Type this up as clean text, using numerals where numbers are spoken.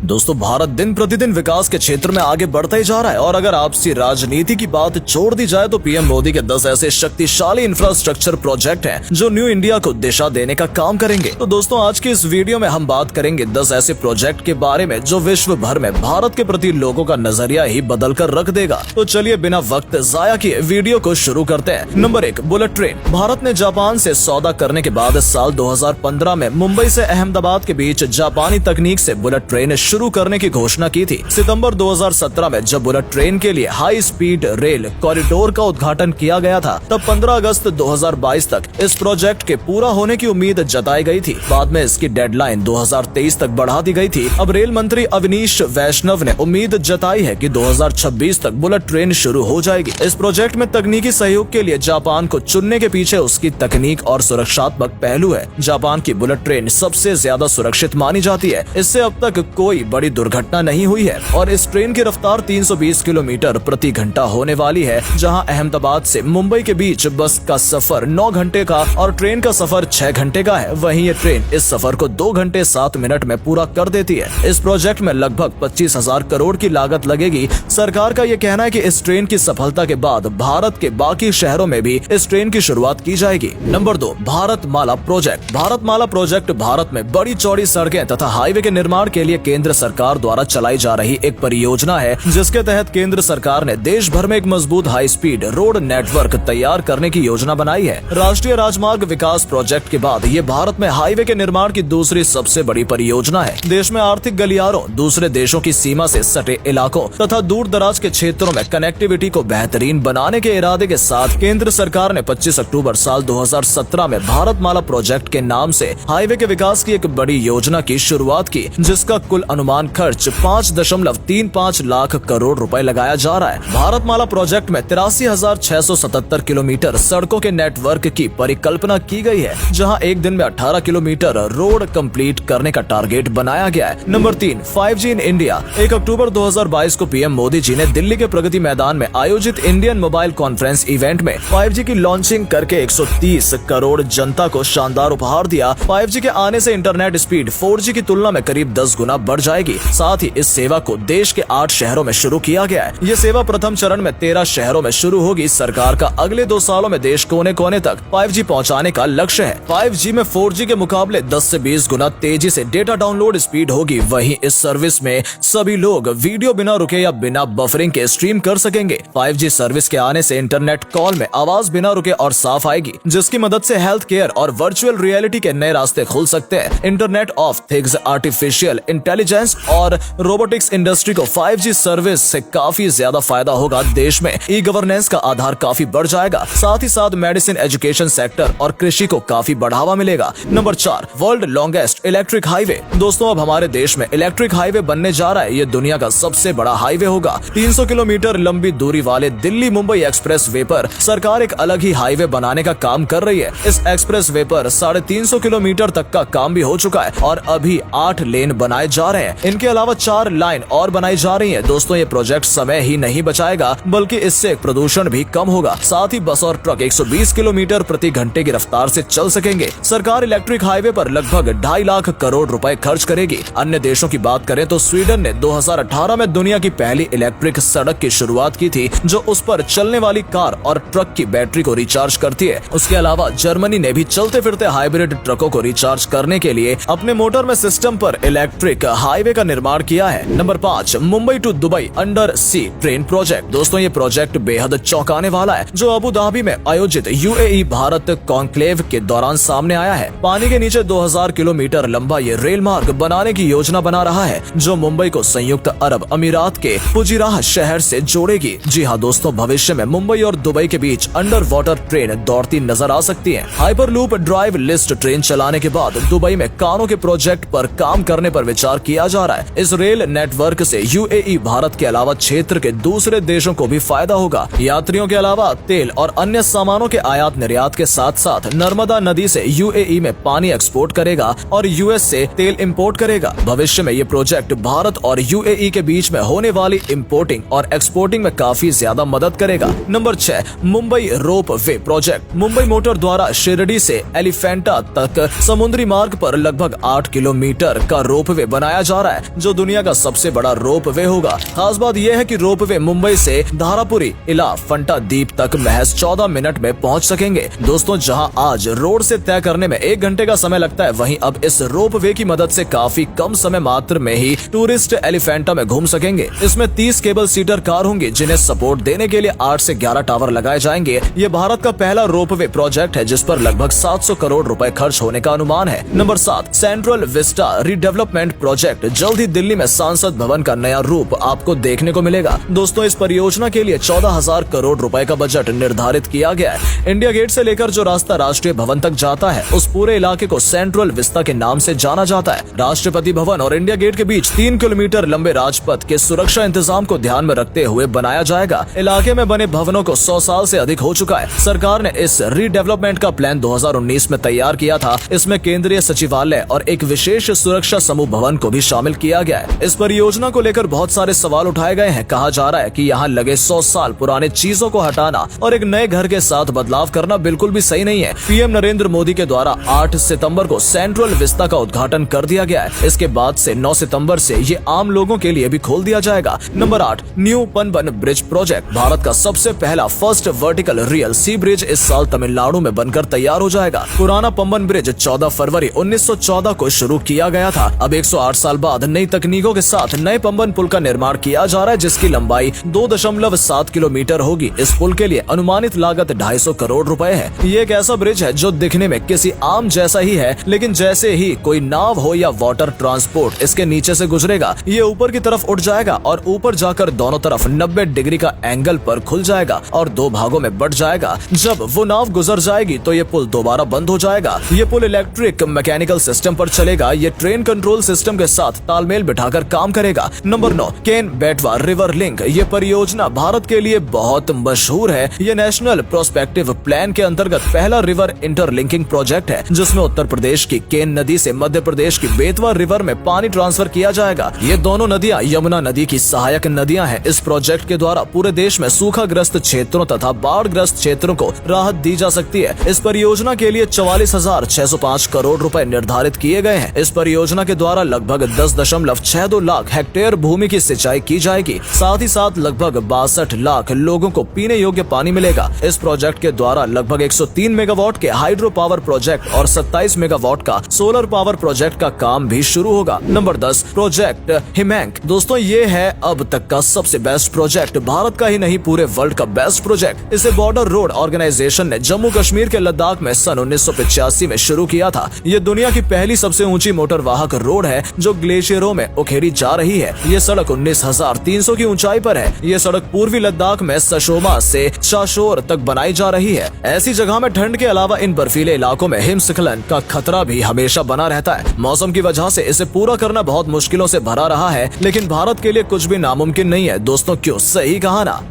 दोस्तों, भारत दिन प्रतिदिन विकास के क्षेत्र में आगे बढ़ता ही जा रहा है और अगर आपसी राजनीति की बात छोड़ दी जाए तो पीएम मोदी के 10 ऐसे शक्तिशाली इंफ्रास्ट्रक्चर प्रोजेक्ट हैं जो न्यू इंडिया को दिशा देने का काम करेंगे। तो दोस्तों, आज के इस वीडियो में हम बात करेंगे 10 ऐसे प्रोजेक्ट के बारे में जो विश्व भर में भारत के प्रति लोगों का नजरिया ही बदल कर रख देगा। तो चलिए बिना वक्त जाया किए वीडियो को शुरू करते हैं। Number 1, bullet train. भारत ने जापान से सौदा करने के बाद साल 2015 में मुंबई से अहमदाबाद के बीच जापानी तकनीक से बुलेट ट्रेन शुरू करने की घोषणा की थी। सितंबर 2017 में जब बुलेट ट्रेन के लिए हाई स्पीड रेल कॉरिडोर का उद्घाटन किया गया था, तब 15 अगस्त 2022 तक इस प्रोजेक्ट के पूरा होने की उम्मीद जताई गई थी। बाद में इसकी डेडलाइन 2023 तक बढ़ा दी गई थी। अब रेल मंत्री अवनीश वैष्णव ने उम्मीद जताई है कि 2026 तक बुलेट ट्रेन शुरू हो जाएगी। इस प्रोजेक्ट में तकनीकी सहयोग के लिए जापान को चुनने के पीछे उसकी तकनीक और सुरक्षात्मक पहलू है। जापान की बुलेट ट्रेन सबसे ज्यादा सुरक्षित मानी जाती है। इससे अब तक कोई बड़ी दुर्घटना नहीं हुई है और इस ट्रेन की रफ्तार 320 किलोमीटर प्रति घंटा होने वाली है। जहां अहमदाबाद से मुंबई के बीच बस का सफर 9 घंटे का और ट्रेन का सफर 6 घंटे का है, वहीं ये ट्रेन इस सफर को 2 घंटे 7 मिनट में पूरा कर देती है। इस प्रोजेक्ट में लगभग 25,000 करोड़ की लागत लगेगी। सरकार का ये कहना है कि इस ट्रेन की सफलता के बाद भारत के बाकी शहरों में भी इस ट्रेन की शुरुआत की जाएगी। Number 2, Bharatmala project. Bharatmala project Bharat में बड़ी चौड़ी सड़कें तथा हाईवे के निर्माण के लिए केंद्र सरकार द्वारा चलाई जा रही एक परियोजना है, जिसके तहत केंद्र सरकार ने देश भर में एक मजबूत हाई स्पीड रोड नेटवर्क तैयार करने की योजना बनाई है। राष्ट्रीय राजमार्ग विकास प्रोजेक्ट के बाद ये भारत में हाईवे के निर्माण की दूसरी सबसे बड़ी परियोजना है। देश में आर्थिक गलियारों, दूसरे देशों की सीमा से सटे इलाकों तथा दूर दराज के क्षेत्रों में कनेक्टिविटी को बेहतरीन बनाने के इरादे के साथ केंद्र सरकार ने 25 अक्टूबर साल 2017 में भारतमाला प्रोजेक्ट के नाम से हाईवे के विकास की एक बड़ी योजना की शुरुआत की, जिसका कुल अनुमान खर्च 5.35 लाख करोड़ रुपए लगाया जा रहा है। भारतमाला प्रोजेक्ट में 83,677 किलोमीटर सड़कों के नेटवर्क की परिकल्पना की गई है, जहां एक दिन में 18 किलोमीटर रोड कंप्लीट करने का टारगेट बनाया गया है। Number 3, 5G in India. 1 अक्टूबर 2022 को पीएम मोदी जी ने दिल्ली के प्रगति मैदान में आयोजित इंडियन मोबाइल कॉन्फ्रेंस इवेंट में 5G की लॉन्चिंग करके 130 करोड़ जनता को शानदार उपहार दिया। 5G के आने से इंटरनेट स्पीड 4G की तुलना में करीब 10 गुना बढ़ जाएगी। साथ ही इस सेवा को देश के 8 शहरों में शुरू किया गया है। ये सेवा प्रथम चरण में 13 शहरों में शुरू होगी। सरकार का अगले 2 सालों में देश कोने कोने तक 5G पहुंचाने का लक्ष्य है। 5G में 4G के मुकाबले 10 से 20 गुना तेजी से डेटा डाउनलोड स्पीड होगी। वहीं इस सर्विस में सभी लोग वीडियो बिना रुके या बिना बफरिंग के स्ट्रीम कर सकेंगे। 5G सर्विस के आने से इंटरनेट कॉल में आवाज बिना रुके और साफ आएगी, जिसकी मदद से हेल्थ केयर और वर्चुअल रियलिटी के नए रास्ते खुल सकते हैं। Internet of things, artificial intelligence और रोबोटिक्स इंडस्ट्री को 5G सर्विस से काफी ज्यादा फायदा होगा। देश में ई गवर्नेंस का आधार काफी बढ़ जाएगा। साथ ही साथ मेडिसिन, एजुकेशन सेक्टर और कृषि को काफी बढ़ावा मिलेगा। Number 4, world longest electric highway. दोस्तों, अब हमारे देश में इलेक्ट्रिक हाईवे बनने जा रहा है। ये दुनिया का सबसे बड़ा हाईवे होगा। 300 किलोमीटर लंबी दूरी वाले दिल्ली मुंबई एक्सप्रेस वे पर सरकार एक अलग ही हाईवे बनाने का काम कर रही है। इस एक्सप्रेस वे पर 350 किलोमीटर तक का काम भी हो चुका है और अभी 8 लेन बनाए जा रहे हैं। इनके अलावा 4 लाइन और बनाई जा रही है। दोस्तों, ये प्रोजेक्ट समय ही नहीं बचाएगा, बल्कि इससे प्रदूषण भी कम होगा। साथ ही बस और ट्रक 120 किलोमीटर प्रति घंटे की रफ्तार से चल सकेंगे। सरकार इलेक्ट्रिक हाईवे पर लगभग 2.5 लाख करोड़ रुपए खर्च करेगी। अन्य देशों की बात करें तो स्वीडन ने 2018 में दुनिया की पहली इलेक्ट्रिक सड़क की शुरुआत की थी, जो उस पर चलने वाली कार और ट्रक की बैटरी को रिचार्ज करती है। उसके अलावा जर्मनी ने भी चलते फिरते हाइब्रिड ट्रकों को रिचार्ज करने के लिए अपने मोटर में सिस्टम पर इलेक्ट्रिक हाईवे का निर्माण किया है। Number 5, Mumbai to Dubai under sea train project. दोस्तों, ये प्रोजेक्ट बेहद चौंकाने वाला है, जो अबू धाबी में आयोजित UAE भारत कॉन्क्लेव के दौरान सामने आया है। पानी के नीचे 2000 किलोमीटर लंबा ये रेल मार्ग बनाने की योजना बना रहा है, जो मुंबई को संयुक्त अरब अमीरात के फुजिराह शहर से जोड़ेगी। जी हाँ दोस्तों, भविष्य में मुंबई और दुबई के बीच अंडर वाटर ट्रेन दौड़ती नजर आ सकती है। हाइपरलूप ड्राइव लिस्ट ट्रेन चलाने के बाद दुबई में कानों के प्रोजेक्ट पर काम करने पर विचार किया जा रहा है। इस रेल नेटवर्क से UAE भारत के अलावा क्षेत्र के दूसरे देशों को भी फायदा होगा। यात्रियों के अलावा तेल और अन्य सामानों के आयात निर्यात के साथ साथ नर्मदा नदी से UAE में पानी एक्सपोर्ट करेगा और US से तेल इंपोर्ट करेगा। भविष्य में ये प्रोजेक्ट भारत और UAE के बीच में होने वाली इंपोर्टिंग और एक्सपोर्टिंग में काफी ज्यादा मदद करेगा। नंबर 6, मुंबई रोप वे प्रोजेक्ट। मुंबई मोटर द्वारा शिरडी से एलिफेंटा तक समुद्री मार्ग पर लगभग 8 किलोमीटर का रोप वे बनाया जा रहा है, जो दुनिया का सबसे बड़ा रोप वे होगा। खास बात यह है कि रोप वे मुंबई से धारापुरी इला फंटा द्वीप तक महज 14 मिनट में पहुंच सकेंगे। दोस्तों, जहां आज रोड से तय करने में 1 घंटे का समय लगता है, वहीं अब इस रोप वे की मदद से काफी कम समय मात्र में ही टूरिस्ट एलिफेंटा में घूम सकेंगे। इसमें 30 केबल सीटर कार होंगी, जिन्हें सपोर्ट देने के लिए 8 से 11 टावर लगाए जाएंगे। ये भारत का पहला रोप वे प्रोजेक्ट है, जिस पर लगभग 700 करोड़ रुपए खर्च होने का अनुमान है। Number 7, central Vista redevelopment project. जल्द ही दिल्ली में सांसद भवन का नया रूप आपको देखने को मिलेगा। दोस्तों, इस परियोजना के लिए 14,000 करोड़ रुपए का बजट निर्धारित किया गया है। इंडिया गेट से लेकर जो रास्ता राष्ट्रीय भवन तक जाता है, उस पूरे इलाके को सेंट्रल विस्टा के नाम से जाना जाता है। राष्ट्रपति भवन और इंडिया गेट के बीच 3 किलोमीटर लंबे राजपथ के सुरक्षा इंतजाम को ध्यान में रखते हुए बनाया जाएगा। इलाके में बने भवनों को 100 साल से अधिक हो चुका है। सरकार ने इस रीडेवलपमेंट का प्लान 2019 में तैयार किया था। इसमें केंद्रीय सचिवालय और एक विशेष सुरक्षा समूह भवन को भी शामिल किया गया है। इस परियोजना को लेकर बहुत सारे सवाल उठाए गए हैं। कहा जा रहा है कि यहाँ लगे 100 साल पुराने चीजों को हटाना और एक नए घर के साथ बदलाव करना बिल्कुल भी सही नहीं है। पीएम नरेंद्र मोदी के द्वारा 8 सितंबर को सेंट्रल विस्टा का उद्घाटन कर दिया गया है। इसके बाद से 9 सितंबर से ये आम लोगों के लिए भी खोल दिया जाएगा। Number 8, new Pamban bridge project. Bharat का सबसे पहला first vertical real sea bridge इस साल तमिलनाडु में बनकर तैयार हो जाएगा। पुराना पम्बन ब्रिज 14 फरवरी 1914 को शुरू किया गया था। अब 108 साल बाद नई तकनीकों के साथ नए पम्बन पुल का निर्माण किया जा रहा है, जिसकी लंबाई 2.7 किलोमीटर होगी। इस पुल के लिए अनुमानित लागत 250 करोड़ रुपए है। ये एक ऐसा ब्रिज है जो दिखने में किसी आम जैसा ही है, लेकिन जैसे ही कोई नाव हो या वाटर ट्रांसपोर्ट इसके नीचे से गुजरेगा, ये ऊपर की तरफ उठ जाएगा और ऊपर जाकर दोनों तरफ 90 डिग्री का एंगल पर खुल जाएगा और 2 भागों में बट जाएगा। जब वो नाव गुजर जाएगी तो ये पुल दोबारा बंद हो जाएगा। ये पुल इलेक्ट्रिक मैकेनिकल सिस्टम पर चलेगा। ये ट्रेन कंट्रोल सिस्टम के साथ तालमेल बिठाकर काम करेगा। नंबर 9, केन बेटवा रिवर लिंक। ये परियोजना भारत के लिए बहुत मशहूर है। ये नेशनल प्रोस्पेक्टिव प्लान के अंतर्गत पहला रिवर इंटरलिंकिंग प्रोजेक्ट है, जिसमें उत्तर प्रदेश की केन नदी से मध्य प्रदेश की बेतवा रिवर में पानी ट्रांसफर किया जाएगा। ये दोनों नदियां यमुना नदी की सहायक नदियां हैं। इस प्रोजेक्ट के द्वारा पूरे देश में सूखाग्रस्त क्षेत्रों तथा बाढ़ग्रस्त क्षेत्रों को राहत दी जा सकती है। इस परियोजना के लिए 44,605 करोड़ रुपए निर्धारित किए गए हैं। इस परियोजना के द्वारा लगभग 10.62 लाख हेक्टेयर भूमि की सिंचाई की जाएगी। साथ ही साथ लगभग 62 लाख लोगों को पीने योग्य पानी मिलेगा। इस प्रोजेक्ट के द्वारा लगभग 103 मेगावाट के हाइड्रो पावर प्रोजेक्ट और 27 मेगावाट का सोलर पावर प्रोजेक्ट का काम भी शुरू होगा। Number 10, project Himank. दोस्तों, ये है अब तक का सबसे बेस्ट प्रोजेक्ट। भारत का ही नहीं, पूरे वर्ल्ड का बेस्ट प्रोजेक्ट। इसे बॉर्डर रोड ऑर्गेनाइजेशन ने जम्मू कश्मीर के लद्दाख में सन 1985 में शुरू किया था। ये दुनिया की पहली सबसे ऊंची मोटर वाहक रोड है, जो ग्लेशियरों में उखेरी जा रही है। ये सड़क 19,300 की ऊंचाई पर है। ये सड़क पूर्वी लद्दाख में सशोमा से चाशोर तक बनाई जा रही है। ऐसी जगह में ठंड के अलावा इन बर्फीले इलाकों में हिमस्खलन का खतरा भी हमेशा बना रहता है। मौसम की वजह से इसे पूरा करना बहुत मुश्किलों से भरा रहा है, लेकिन भारत के लिए कुछ भी नामुमकिन नहीं है। दोस्तों, क्यों? सही कहा ना।